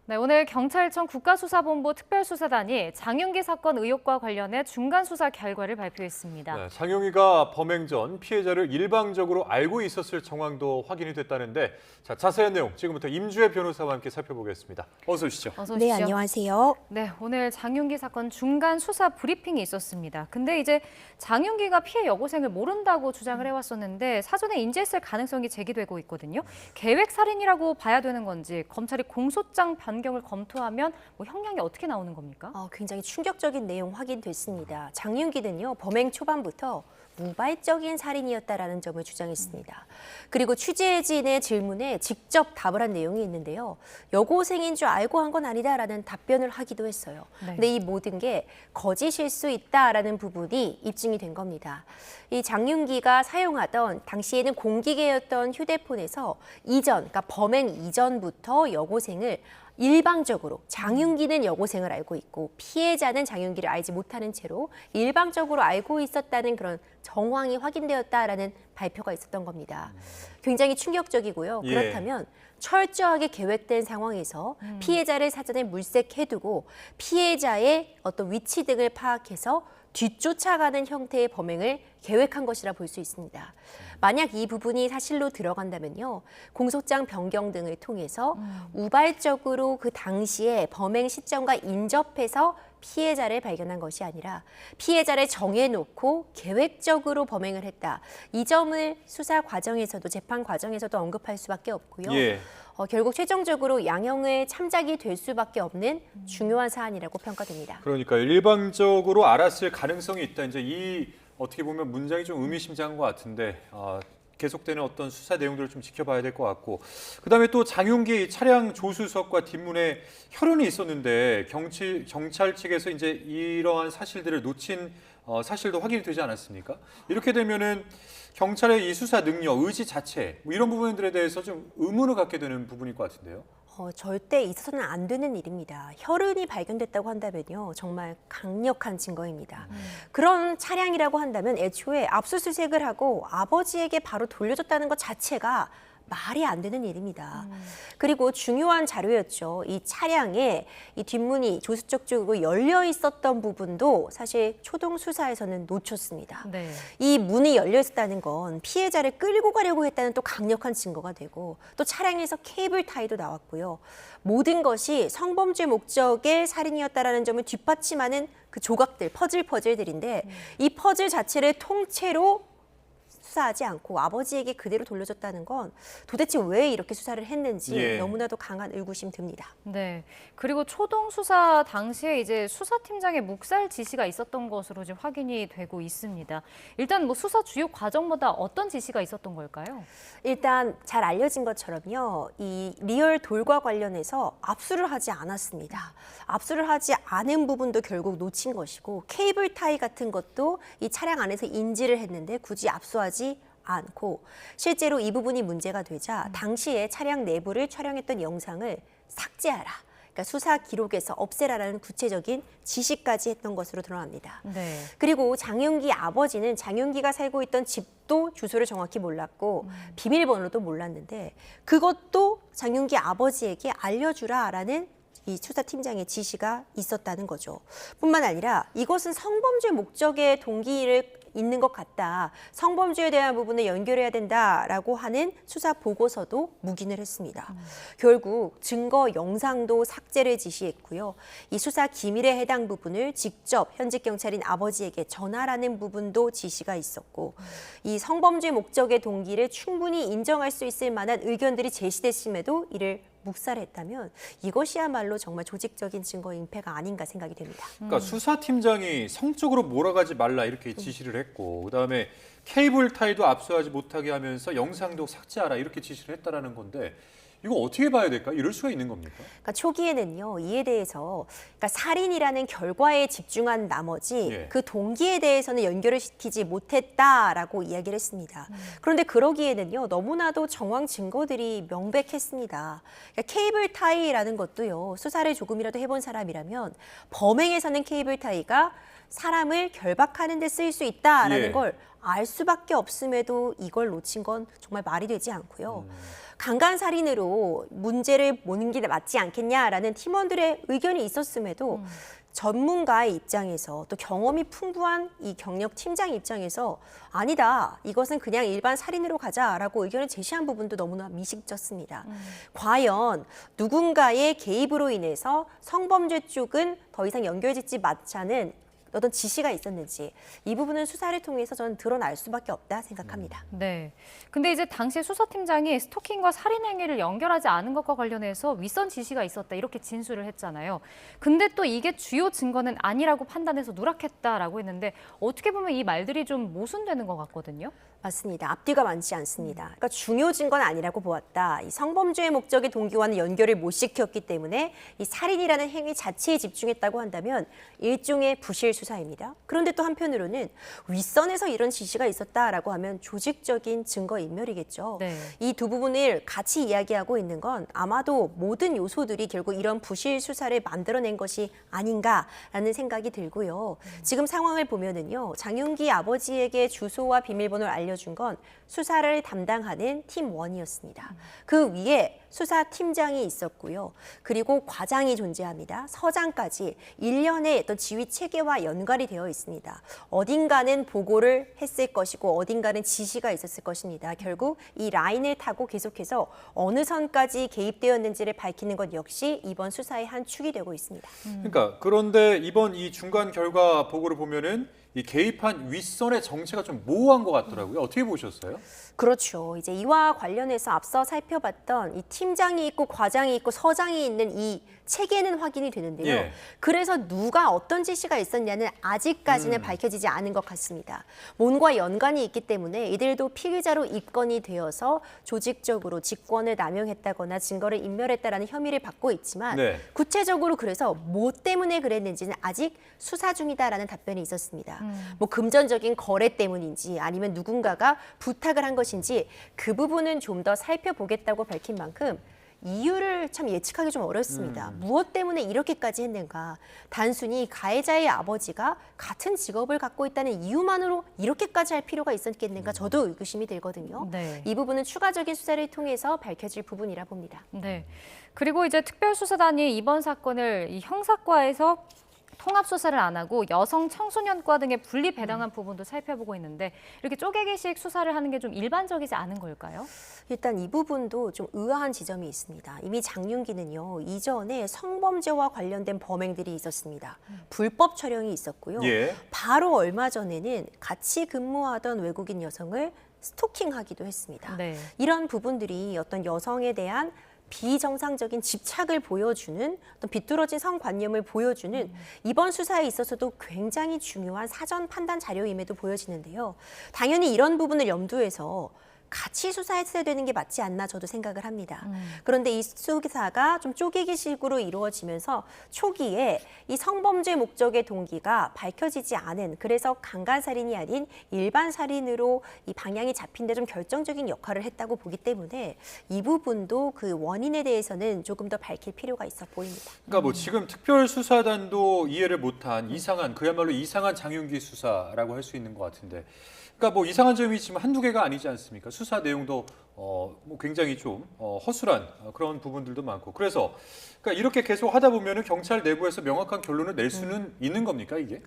네, 오늘 경찰청 국가수사본부 특별수사단이 장윤기 사건 의혹과 관련해 중간수사 결과를 발표했습니다. 네, 장용희가 범행 전 피해자를 일방적으로 알고 있었을 정황도 확인이 됐다는데 자세한 내용 지금부터 임주혜 변호사와 함께 살펴보겠습니다. 어서 오시죠. 어서 오십시오. 네, 안녕하세요. 네, 오늘 장윤기 사건 중간 수사 브리핑이 있었습니다. 근데 이제 장윤기가 피해 여고생을 모른다고 주장을 해왔었는데 사전에 인지했을 가능성이 제기되고 있거든요. 계획 살인이라고 봐야 되는 건지 검찰이 공소장 변경을 검토하면 형량이 어떻게 나오는 겁니까? 굉장히 충격적인 내용 확인됐습니다. 장윤기는요, 범행 초반부터 무발적인 살인이었다라는 점을 주장했습니다. 그리고 취재진의 질문에 직접 답을 한 내용이 있는데요. 여고생인 줄 알고 한 건 아니다라는 답변을 하기도 했어요. 네. 근데 이 모든 게 거짓일 수 있다라는 부분이 입증이 된 겁니다. 이 장윤기가 사용하던 당시에는 공기계였던 휴대폰에서 그러니까 범행 이전부터 여고생을 일방적으로 장윤기는 여고생을 알고 있고 피해자는 장윤기를 알지 못하는 채로 일방적으로 알고 있었다는 그런 정황이 확인되었다라는 발표가 있었던 겁니다. 굉장히 충격적이고요. 예. 그렇다면 철저하게 계획된 상황에서 피해자를 사전에 물색해두고 피해자의 어떤 위치 등을 파악해서 뒤쫓아가는 형태의 범행을 계획한 것이라 볼 수 있습니다. 만약 이 부분이 사실로 들어간다면요, 공소장 변경 등을 통해서 우발적으로 그 당시에 범행 시점과 인접해서 피해자를 발견한 것이 아니라 피해자를 정해놓고 계획적으로 범행을 했다. 이 점을 수사 과정에서도 재판 과정에서도 언급할 수밖에 없고요. 예. 결국 최종적으로 양형의 참작이 될 수밖에 없는 중요한 사안이라고 평가됩니다. 그러니까 일방적으로 알았을 가능성이 있다. 이제 이 어떻게 보면 문장이 좀 의미심장한 것 같은데 계속되는 어떤 수사 내용들을 좀 지켜봐야 될 것 같고, 그다음에 또 장윤기 차량 조수석과 뒷문에 혈흔이 있었는데 경찰 측에서 이제 이러한 사실들을 놓친 사실도 확인이 되지 않았습니까? 이렇게 되면은 경찰의 이 수사 능력, 의지 자체 이런 부분들에 대해서 좀 의문을 갖게 되는 부분일 것 같은데요. 절대 있어서는 안 되는 일입니다. 혈흔이 발견됐다고 한다면요, 정말 강력한 증거입니다. 그런 차량이라고 한다면 애초에 압수수색을 하고 아버지에게 바로 돌려줬다는 것 자체가 말이 안 되는 일입니다. 그리고 중요한 자료였죠. 이 차량에 이 뒷문이 조수석 쪽으로 열려 있었던 부분도 사실 초동 수사에서는 놓쳤습니다. 네. 이 문이 열려 있었다는 건 피해자를 끌고 가려고 했다는 또 강력한 증거가 되고, 또 차량에서 케이블 타이도 나왔고요. 모든 것이 성범죄 목적의 살인이었다라는 점을 뒷받침하는 그 조각들, 퍼즐들인데 이 퍼즐 자체를 통째로 수사하지 않고 아버지에게 그대로 돌려줬다는 건 도대체 왜 이렇게 수사를 했는지 예. 너무나도 강한 의구심 듭니다. 네. 그리고 초동 수사 당시에 이제 수사팀장의 묵살 지시가 있었던 것으로 지금 확인이 되고 있습니다. 일단 수사 주요 과정마다 어떤 지시가 있었던 걸까요? 일단 잘 알려진 것처럼요, 이 리얼 돌과 관련해서 압수를 하지 않았습니다. 압수를 하지 않은 부분도 결국 놓친 것이고, 케이블 타이 같은 것도 이 차량 안에서 인지를 했는데 굳이 압수하지 않고, 실제로 이 부분이 문제가 되자 당시에 차량 내부를 촬영했던 영상을 삭제하라, 그러니까 수사 기록에서 없애라라는 구체적인 지시까지 했던 것으로 드러납니다. 네. 그리고 장윤기 아버지는 장윤기가 살고 있던 집도 주소를 정확히 몰랐고 비밀번호도 몰랐는데 그것도 장윤기 아버지에게 알려주라라는 이 수사팀장의 지시가 있었다는 거죠. 뿐만 아니라 이것은 성범죄 목적의 동기를 있는 것 같다, 성범죄에 대한 부분을 연결해야 된다라고 하는 수사 보고서도 묵인을 했습니다. 결국 증거 영상도 삭제를 지시했고요. 이 수사 기밀에 해당 부분을 직접 현직 경찰인 아버지에게 전하라는 부분도 지시가 있었고, 이 성범죄 목적의 동기를 충분히 인정할 수 있을 만한 의견들이 제시됐음에도 이를 묵살했다면 이것이야말로 정말 조직적인 증거 인패가 아닌가 생각이 됩니다. 그러니까 수사팀장이 성적으로 몰아가지 말라 이렇게 지시를 했고, 그다음에 케이블 타이도 압수하지 못하게 하면서 영상도 삭제하라 이렇게 지시를 했다라는 건데, 이거 어떻게 봐야 될까? 이럴 수가 있는 겁니까? 그러니까 초기에는요, 이에 대해서 살인이라는 결과에 집중한 나머지 예. 그 동기에 대해서는 연결을 시키지 못했다라고 이야기를 했습니다. 그런데 그러기에는요, 너무나도 정황 증거들이 명백했습니다. 그러니까 케이블 타이라는 것도요, 수사를 조금이라도 해본 사람이라면 범행에서는 케이블 타이가 사람을 결박하는 데 쓰일 수 있다라는 예. 걸 알 수밖에 없음에도 이걸 놓친 건 정말 말이 되지 않고요. 강간살인으로 문제를 보는 게 맞지 않겠냐라는 팀원들의 의견이 있었음에도 전문가의 입장에서 또 경험이 풍부한 이 경력 팀장 입장에서 아니다. 이것은 그냥 일반 살인으로 가자라고 의견을 제시한 부분도 너무나 미식쩍습니다. 과연 누군가의 개입으로 인해서 성범죄 쪽은 더 이상 연결짓지 마자는 어떤 지시가 있었는지 이 부분은 수사를 통해서 저는 드러날 수밖에 없다 생각합니다. 네. 근데 이제 당시 수사팀장이 스토킹과 살인 행위를 연결하지 않은 것과 관련해서 윗선 지시가 있었다 이렇게 진술을 했잖아요. 근데 또 이게 주요 증거는 아니라고 판단해서 누락했다라고 했는데 어떻게 보면 이 말들이 좀 모순되는 것 같거든요. 맞습니다. 앞뒤가 맞지 않습니다. 그러니까 중요 증거는 아니라고 보았다. 이 성범죄의 목적의 동기와는 연결을 못 시켰기 때문에 이 살인이라는 행위 자체에 집중했다고 한다면 일종의 부실 수사입니다. 그런데 또 한편으로는 윗선에서 이런 지시가 있었다라고 하면 조직적인 증거 인멸이겠죠. 네. 이 두 부분을 같이 이야기하고 있는 건 아마도 모든 요소들이 결국 이런 부실 수사를 만들어낸 것이 아닌가라는 생각이 들고요. 지금 상황을 보면은요, 장윤기 아버지에게 주소와 비밀번호를 알려준 건 수사를 담당하는 팀원이었습니다. 그 위에 수사팀장이 있었고요. 그리고 과장이 존재합니다. 서장까지 일련의 어떤 지휘 체계와 연관이 되어 있습니다. 어딘가는 보고를 했을 것이고 어딘가는 지시가 있었을 것입니다. 결국 이 라인을 타고 계속해서 어느 선까지 개입되었는지를 밝히는 것 역시 이번 수사의 한 축이 되고 있습니다. 그러니까 그런데 이번 이 중간 결과 보고를 보면은 이 개입한 윗선의 정체가 좀 모호한 것 같더라고요. 어떻게 보셨어요? 그렇죠. 이제 이와 관련해서 앞서 살펴봤던 이 팀장이 있고 과장이 있고 서장이 있는 이 체계는 확인이 되는데요. 예. 그래서 누가 어떤 지시가 있었냐는 아직까지는 밝혀지지 않은 것 같습니다. 뭔가 연관이 있기 때문에 이들도 피의자로 입건이 되어서 조직적으로 직권을 남용했다거나 증거를 인멸했다라는 혐의를 받고 있지만 네. 구체적으로 그래서 뭐 때문에 그랬는지는 아직 수사 중이다라는 답변이 있었습니다. 뭐 금전적인 거래 때문인지 아니면 누군가가 부탁을 한 것인지 그 부분은 좀 더 살펴보겠다고 밝힌 만큼 이유를 참 예측하기 좀 어렵습니다. 무엇 때문에 이렇게까지 했는가? 단순히 가해자의 아버지가 같은 직업을 갖고 있다는 이유만으로 이렇게까지 할 필요가 있었겠는가? 저도 의구심이 들거든요. 네. 이 부분은 추가적인 수사를 통해서 밝혀질 부분이라 봅니다. 네. 그리고 이제 특별수사단이 이번 사건을 이 형사과에서 통합 수사를 안 하고 여성 청소년과 등에 분리 배당한 부분도 살펴보고 있는데 이렇게 쪼개기식 수사를 하는 게 좀 일반적이지 않은 걸까요? 일단 이 부분도 좀 의아한 지점이 있습니다. 이미 장윤기는요, 이전에 성범죄와 관련된 범행들이 있었습니다. 불법 촬영이 있었고요. 예. 바로 얼마 전에는 같이 근무하던 외국인 여성을 스토킹하기도 했습니다. 네. 이런 부분들이 어떤 여성에 대한 비정상적인 집착을 보여주는 어떤 비뚤어진 성관념을 보여주는 이번 수사에 있어서도 굉장히 중요한 사전 판단 자료임에도 보여지는데요. 당연히 이런 부분을 염두에서 같이 수사했어야 되는 게 맞지 않나 저도 생각을 합니다. 그런데 이 수사가 좀 쪼개기식으로 이루어지면서 초기에 이 성범죄 목적의 동기가 밝혀지지 않은, 그래서 강간살인이 아닌 일반 살인으로 이 방향이 잡힌 데 좀 결정적인 역할을 했다고 보기 때문에 이 부분도 그 원인에 대해서는 조금 더 밝힐 필요가 있어 보입니다. 그러니까 뭐 지금 특별수사단도 이해를 못한 이상한, 그야말로 이상한 장윤기 수사라고 할 수 있는 것 같은데, 그러니까 뭐 이상한 점이 지금 한두 개가 아니지 않습니까? 수사 내용도 뭐 굉장히 좀 허술한 그런 부분들도 많고, 그래서 그러니까 이렇게 계속 하다 보면은 경찰 내부에서 명확한 결론을 낼 수는 있는 겁니까, 이게?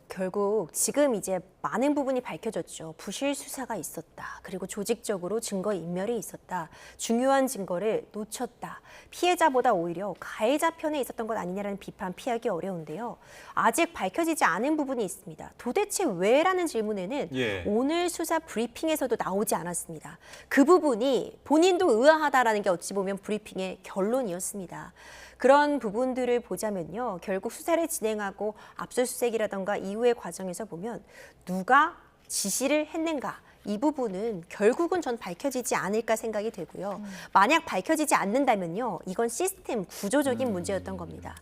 결국 지금 이제 많은 부분이 밝혀졌죠. 부실 수사가 있었다. 그리고 조직적으로 증거 인멸이 있었다. 중요한 증거를 놓쳤다. 피해자보다 오히려 가해자 편에 있었던 것 아니냐라는 비판 피하기 어려운데요. 아직 밝혀지지 않은 부분이 있습니다. 도대체 왜라는 질문에는 예. 오늘 수사 브리핑에서도 나오지 않았습니다. 그 부분이 본인도 의아하다라는 게 어찌 보면 브리핑의 결론이었습니다. 그런 부분들을 보자면요. 결국 수사를 진행하고 압수수색이라던가 이후의 과정에서 보면 누가 지시를 했는가, 이 부분은 결국은 전 밝혀지지 않을까 생각이 되고요. 만약 밝혀지지 않는다면요. 이건 시스템 구조적인 문제였던 겁니다.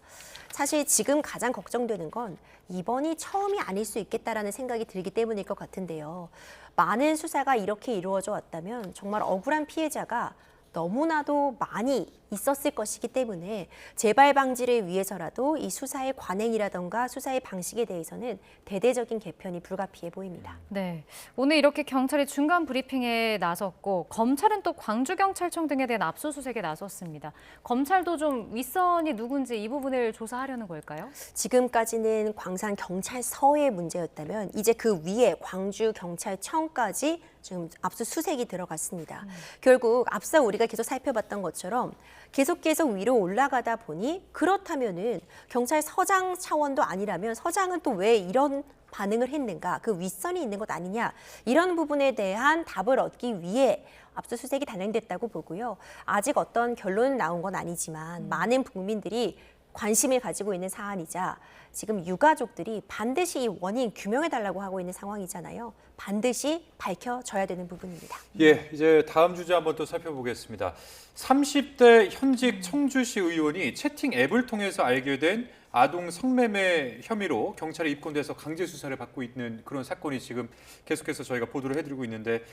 사실 지금 가장 걱정되는 건 이번이 처음이 아닐 수 있겠다라는 생각이 들기 때문일 것 같은데요. 많은 수사가 이렇게 이루어져 왔다면 정말 억울한 피해자가 너무나도 많이 있었을 것이기 때문에 재발 방지를 위해서라도 이 수사의 관행이라던가 수사의 방식에 대해서는 대대적인 개편이 불가피해 보입니다. 네, 오늘 이렇게 경찰이 중간 브리핑에 나섰고 검찰은 또 광주경찰청 등에 대한 압수수색에 나섰습니다. 검찰도 좀 윗선이 누군지 이 부분을 조사하려는 걸까요? 지금까지는 광산 경찰서의 문제였다면 이제 그 위에 광주 경찰청까지 지금 압수수색이 들어갔습니다. 결국 앞서 우리가 계속 살펴봤던 것처럼 계속 위로 올라가다 보니 그렇다면은 경찰서장 차원도 아니라면 서장은 또 왜 이런 반응을 했는가, 그 윗선이 있는 것 아니냐, 이런 부분에 대한 답을 얻기 위해 압수수색이 단행됐다고 보고요. 아직 어떤 결론은 나온 건 아니지만 많은 국민들이 관심을 가지고 있는 사안이자 지금 유가족들이 반드시 이 원인 규명해달라고 하고 있는 상황이잖아요. 반드시 밝혀져야 되는 부분입니다. 예, 이제 다음 주제 한번 또 살펴보겠습니다. 30대 현직 청주시 의원이 채팅 앱을 통해서 알게 된 아동 성매매 혐의로 경찰에 입건돼서 강제 수사를 받고 있는 그런 사건이 지금 계속해서 저희가 보도를 해드리고 있는데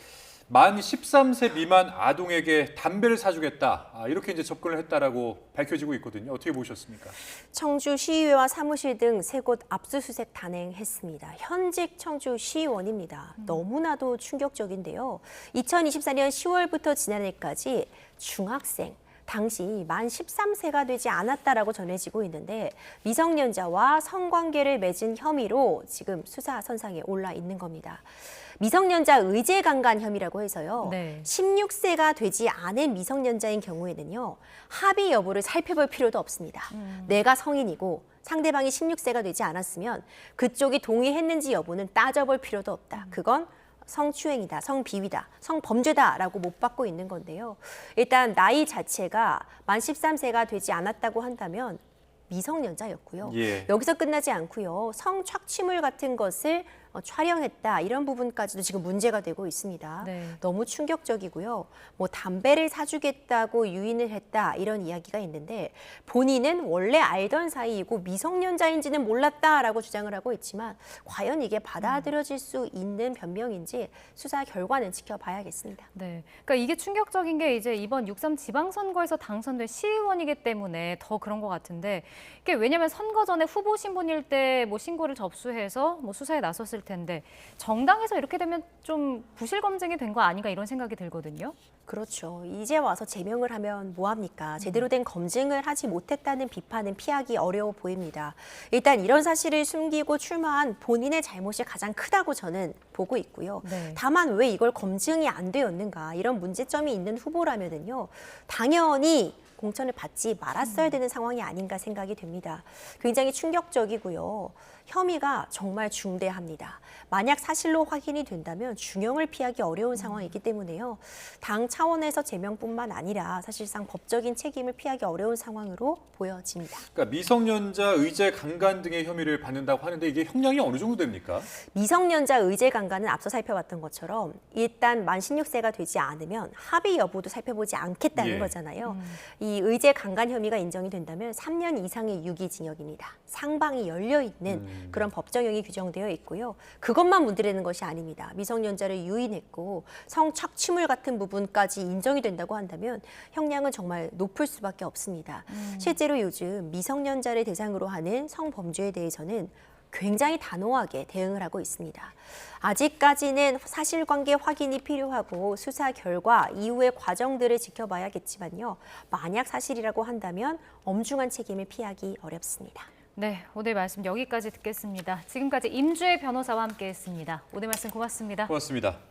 만 13세 미만 아동에게 담배를 사주겠다 이렇게 이제 접근을 했다라고 밝혀지고 있거든요. 어떻게 보셨습니까? 청주 시의회와 사무실 등 세 곳 압수수색 단행했습니다. 현직 청주 시의원입니다. 너무나도 충격적인데요. 2024년 10월부터 지난해까지 중학생, 당시 만 13세가 되지 않았다라고 전해지고 있는데 미성년자와 성관계를 맺은 혐의로 지금 수사 선상에 올라 있는 겁니다. 미성년자 의제 강간 혐의라고 해서요. 네. 16세가 되지 않은 미성년자인 경우에는요. 합의 여부를 살펴볼 필요도 없습니다. 내가 성인이고 상대방이 16세가 되지 않았으면 그쪽이 동의했는지 여부는 따져볼 필요도 없다. 그건 성추행이다, 성비위다, 성범죄다라고 못 받고 있는 건데요. 일단 나이 자체가 만 13세가 되지 않았다고 한다면 미성년자였고요. 예. 여기서 끝나지 않고요. 성착취물 같은 것을 촬영했다 이런 부분까지도 지금 문제가 되고 있습니다. 네. 너무 충격적이고요. 뭐 담배를 사주겠다고 유인을 했다 이런 이야기가 있는데 본인은 원래 알던 사이이고 미성년자인지는 몰랐다라고 주장을 하고 있지만 과연 이게 받아들여질 수 있는 변명인지 수사 결과는 지켜봐야겠습니다. 네, 그러니까 이게 충격적인 게 이제 이번 6.3 지방선거에서 당선된 시의원이기 때문에 더 그런 것 같은데 이게 왜냐하면 선거 전에 후보 신분일 때 뭐 신고를 접수해서 뭐 수사에 나섰을 텐데 정당에서 이렇게 되면 좀 부실 검증이 된 거 아닌가 이런 생각이 들거든요. 그렇죠. 이제 와서 제명을 하면 뭐합니까? 제대로 된 검증을 하지 못했다는 비판은 피하기 어려워 보입니다. 일단 이런 사실을 숨기고 출마한 본인의 잘못이 가장 크다고 저는 보고 있고요. 네. 다만 왜 이걸 검증이 안 되었는가 이런 문제점이 있는 후보라면은요. 당연히 공천을 받지 말았어야 되는 상황이 아닌가 생각이 됩니다. 굉장히 충격적이고요. 혐의가 정말 중대합니다. 만약 사실로 확인이 된다면 중형을 피하기 어려운 상황이기 때문에요. 당 차원에서 제명뿐만 아니라 사실상 법적인 책임을 피하기 어려운 상황으로 보여집니다. 그러니까 미성년자 의제 강간 등의 혐의를 받는다고 하는데 이게 형량이 어느 정도 됩니까? 미성년자 의제 강간은 앞서 살펴봤던 것처럼 일단 만 16세가 되지 않으면 합의 여부도 살펴보지 않겠다는 예. 거잖아요. 이 의제 강간 혐의가 인정이 된다면 3년 이상의 유기징역입니다. 상방이 열려 있는 그런 법정형이 규정되어 있고요. 그것만 문제되는 것이 아닙니다. 미성년자를 유인했고 성착취물 같은 부분까지 인정이 된다고 한다면 형량은 정말 높을 수밖에 없습니다. 실제로 요즘 미성년자를 대상으로 하는 성범죄에 대해서는 굉장히 단호하게 대응을 하고 있습니다. 아직까지는 사실관계 확인이 필요하고 수사 결과 이후의 과정들을 지켜봐야겠지만요. 만약 사실이라고 한다면 엄중한 책임을 피하기 어렵습니다. 네, 오늘 말씀 여기까지 듣겠습니다. 지금까지 임주혜 변호사와 함께했습니다. 오늘 말씀 고맙습니다. 고맙습니다.